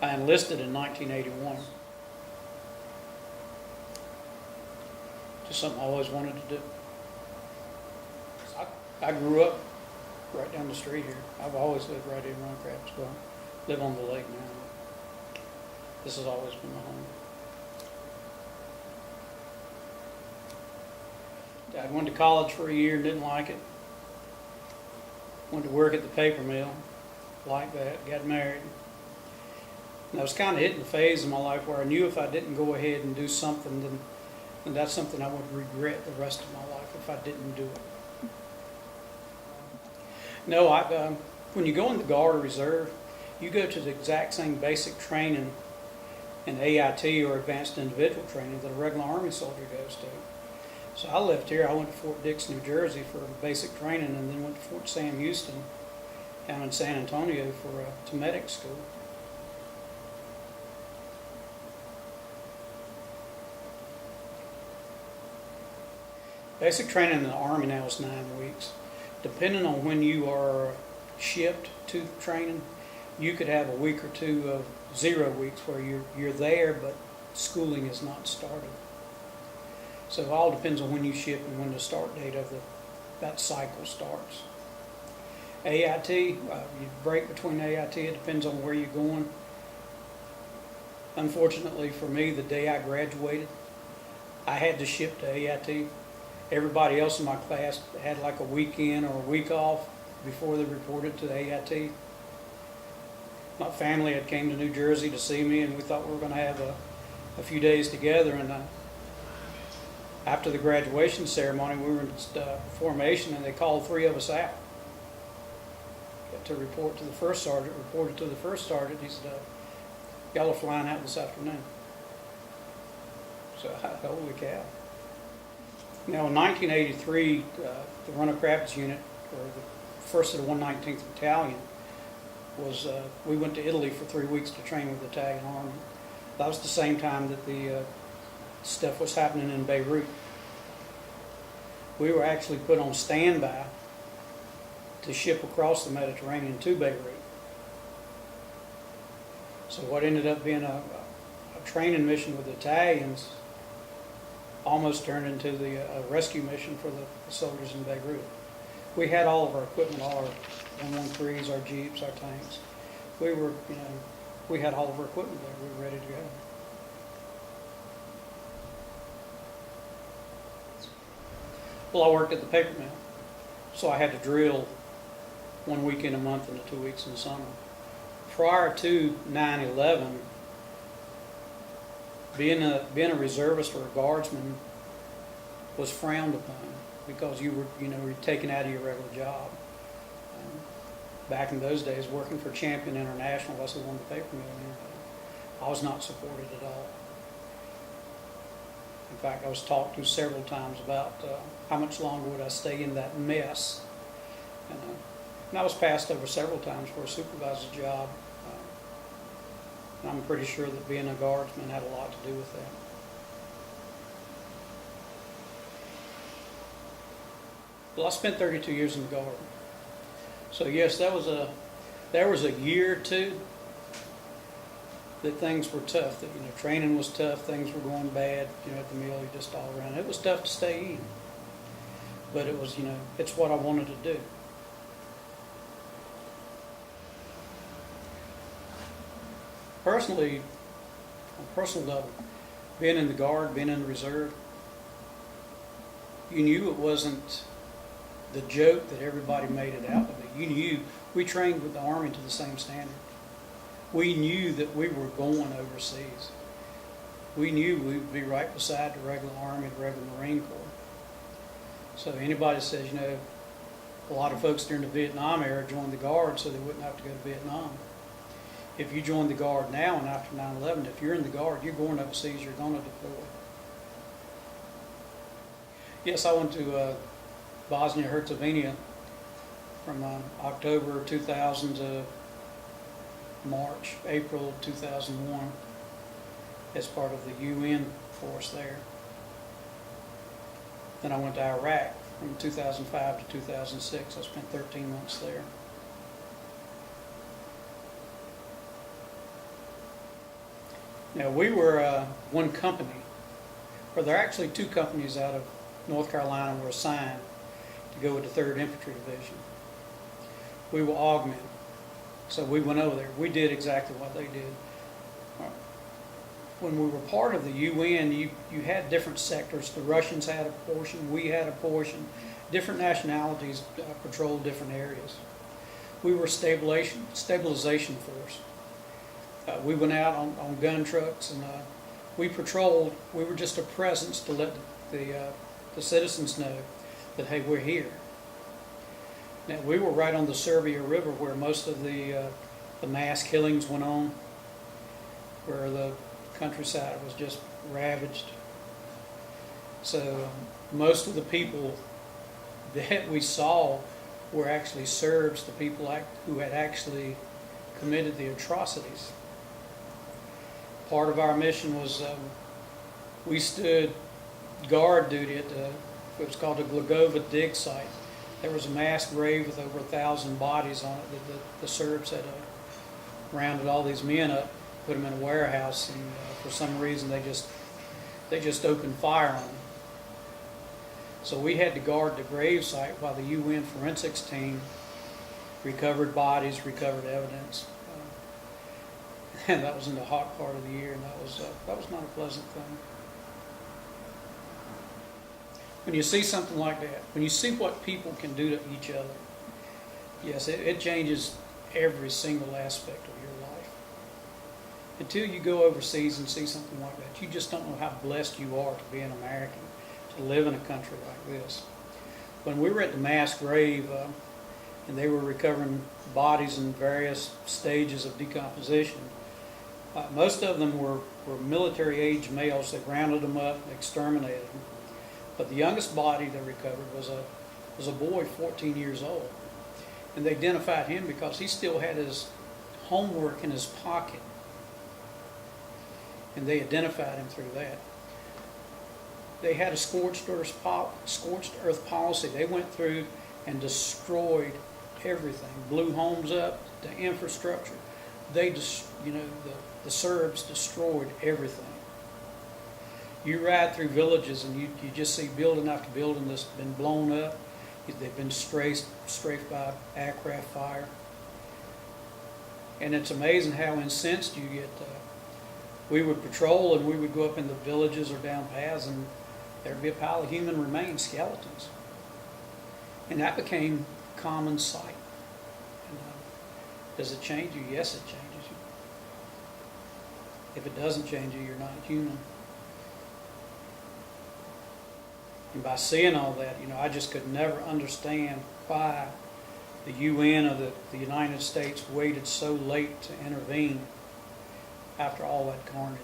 I enlisted in 1981. Just something I always wanted to do. I grew up right down the street here. I've always lived right in Runnicraft. Well, live on the lake now. This has always been my home. I went to college for a year and didn't like it. Went to work at the paper mill, liked that, got married. And I was kind of hitting the phase in my life where I knew if I didn't go ahead and do something, then that's something I would regret the rest of my life if I didn't do it. No, when you go in the Guard or Reserve, you go to the exact same basic training in AIT or Advanced Individual Training that a regular Army soldier goes to. So I left here, I went to Fort Dix, New Jersey for basic training, and then went to Fort Sam Houston down in San Antonio to medic school. Basic training in the Army now is 9 weeks. Depending on when you are shipped to training, you could have a week or two of 0 weeks where you're there, but schooling is not started. So it all depends on when you ship and when the start date of that cycle starts. AIT, you break between AIT, it depends on where you're going. Unfortunately for me, the day I graduated, I had to ship to AIT. Everybody else in my class had like a weekend or a week off before they reported to the AIT. My family had came to New Jersey to see me, and we thought we were going to have a few days together. And after the graduation ceremony, we were in formation, and they called 3 of us out to report to the first sergeant. Reported to the first sergeant. He said, "Y'all are flying out this afternoon." So, holy cow. Now, in 1983, the Runnicraft unit, or the 1st of the 119th Battalion, we went to Italy for 3 weeks to train with the Italian Army. That was the same time that the stuff was happening in Beirut. We were actually put on standby to ship across the Mediterranean to Beirut. So what ended up being a training mission with the Italians almost turned into the rescue mission for the soldiers in Beirut. We had all of our equipment, all our 113s, our Jeeps, our tanks. We had all of our equipment there. We were ready to go. Well, I worked at the paper mill, so I had to drill 1 weekend a month and the 2 weeks in the summer. Prior to 9/11, being a reservist or a guardsman was frowned upon because you were taken out of your regular job. Back in those days, working for Champion International, that's the one the paper mill in, I was not supported at all. In fact, I was talked to several times about how much longer would I stay in that mess. And I was passed over several times for a supervisor's job. And I'm pretty sure that being a guardsman had a lot to do with that. Well, I spent 32 years in the Guard. So yes, there was a year or two that things were tough. That training was tough. Things were going bad. At the mill, just all around. It was tough to stay in, but it was it's what I wanted to do. Personally, on a personal level, being in the Guard, being in the Reserve, you knew it wasn't the joke that everybody made it out to be. You knew we trained with the Army to the same standard. We knew that we were going overseas. We knew we would be right beside the regular Army, the regular Marine Corps. So anybody says, a lot of folks during the Vietnam era joined the Guard so they wouldn't have to go to Vietnam. If you join the Guard now and after 9/11, if you're in the Guard, you're going overseas, you're going to deploy. Yes, I went to Bosnia-Herzegovina from October 2000 to April 2001 as part of the UN force there. Then I went to Iraq from 2005 to 2006. I spent 13 months there. Now, we were one company, or there are actually two companies out of North Carolina were assigned to go with the 3rd Infantry Division. We were augmented. So we went over there. We did exactly what they did. When we were part of the UN, you had different sectors. The Russians had a portion, we had a portion. Different nationalities patrolled different areas. We were stabilization force. We went out on gun trucks and we patrolled. We were just a presence to let the citizens know that, hey, we're here. Now, we were right on the Serbia River where most of the mass killings went on, where the countryside was just ravaged. So most of the people that we saw were actually Serbs, the people who had actually committed the atrocities. Part of our mission was we stood guard duty at it was called the Glagova dig site. There was a mass grave with over 1,000 bodies on it that the Serbs had rounded all these men up, put them in a warehouse, and for some reason they just opened fire on them. So we had to guard the grave site while the UN forensics team recovered bodies, recovered evidence. And that was in the hot part of the year, and that was not a pleasant thing. When you see something like that, when you see what people can do to each other, yes, it changes every single aspect of your life. Until you go overseas and see something like that, you just don't know how blessed you are to be an American, to live in a country like this. When we were at the mass grave and they were recovering bodies in various stages of decomposition, most of them were military-age males. They rounded them up, exterminated them. But the youngest body they recovered was a boy, 14 years old. And they identified him because he still had his homework in his pocket. And they identified him through that. They had a scorched earth policy. They went through and destroyed everything, blew homes up, the infrastructure. The Serbs destroyed everything. You ride through villages and you just see building after building that's been blown up. They've been strafed by aircraft fire. And it's amazing how incensed you get. We would patrol and we would go up in the villages or down paths and there'd be a pile of human remains, skeletons. And that became common sight. And, does it change you? Yes, it changes you. If it doesn't change you, you're not human. And by seeing all that, I just could never understand why the UN or the United States waited so late to intervene after all that carnage.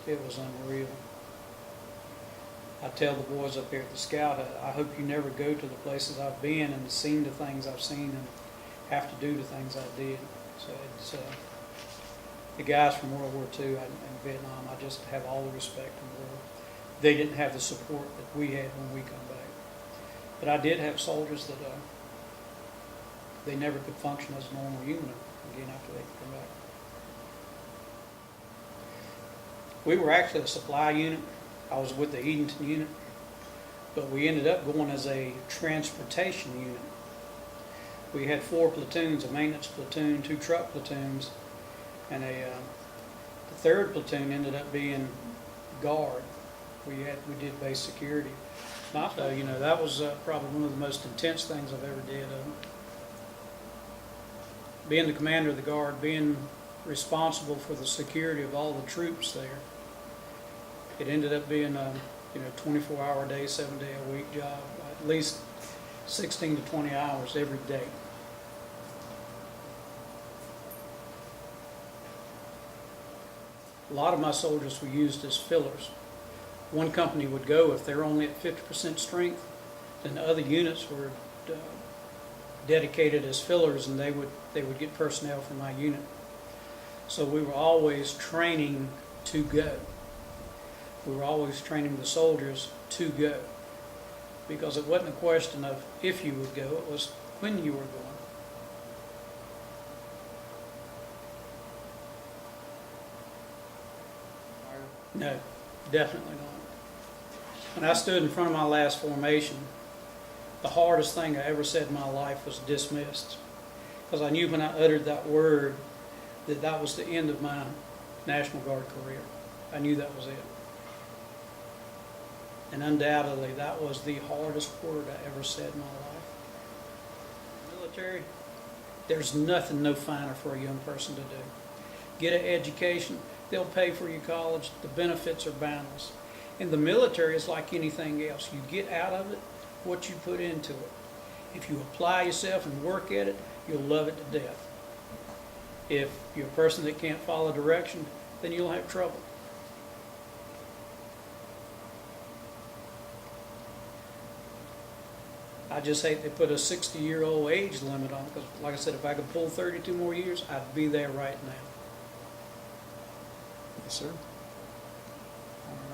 It was unreal. I tell the boys up here at the Scout Hut, I hope you never go to the places I've been and seen the things I've seen and have to do the things I did. So it's the guys from World War II and Vietnam, I just have all the respect in the world. They didn't have the support that we had when we come back. But I did have soldiers that they never could function as a normal human again after they could come back. We were actually a supply unit. I was with the Edenton unit, but we ended up going as a transportation unit. We had 4 platoons, a maintenance platoon, 2 truck platoons, and the 3rd platoon ended up being guard. We did base security. So, that was probably one of the most intense things I've ever did. Being the commander of the guard, being responsible for the security of all the troops there. It ended up being a 24-hour day, 7-day-a-week job, at least 16 to 20 hours every day. A lot of my soldiers were used as fillers. One company would go if they're only at 50% strength, then the other units were dedicated as fillers, and they would get personnel from my unit. So we were always training to go. We were always training the soldiers to go, because it wasn't a question of if you would go, it was when you were going. No, definitely not. When I stood in front of my last formation, the hardest thing I ever said in my life was dismissed. Because I knew when I uttered that word that that was the end of my National Guard career. I knew that was it. And undoubtedly, that was the hardest word I ever said in my life. Military, there's nothing no finer for a young person to do. Get an education, they'll pay for your college, the benefits are boundless. And the military is like anything else. You get out of it what you put into it. If you apply yourself and work at it, you'll love it to death. If you're a person that can't follow direction, then you'll have trouble. I just hate they put a 60-year-old age limit on it, because like I said, if I could pull 32 more years, I'd be there right now. Yes, sir.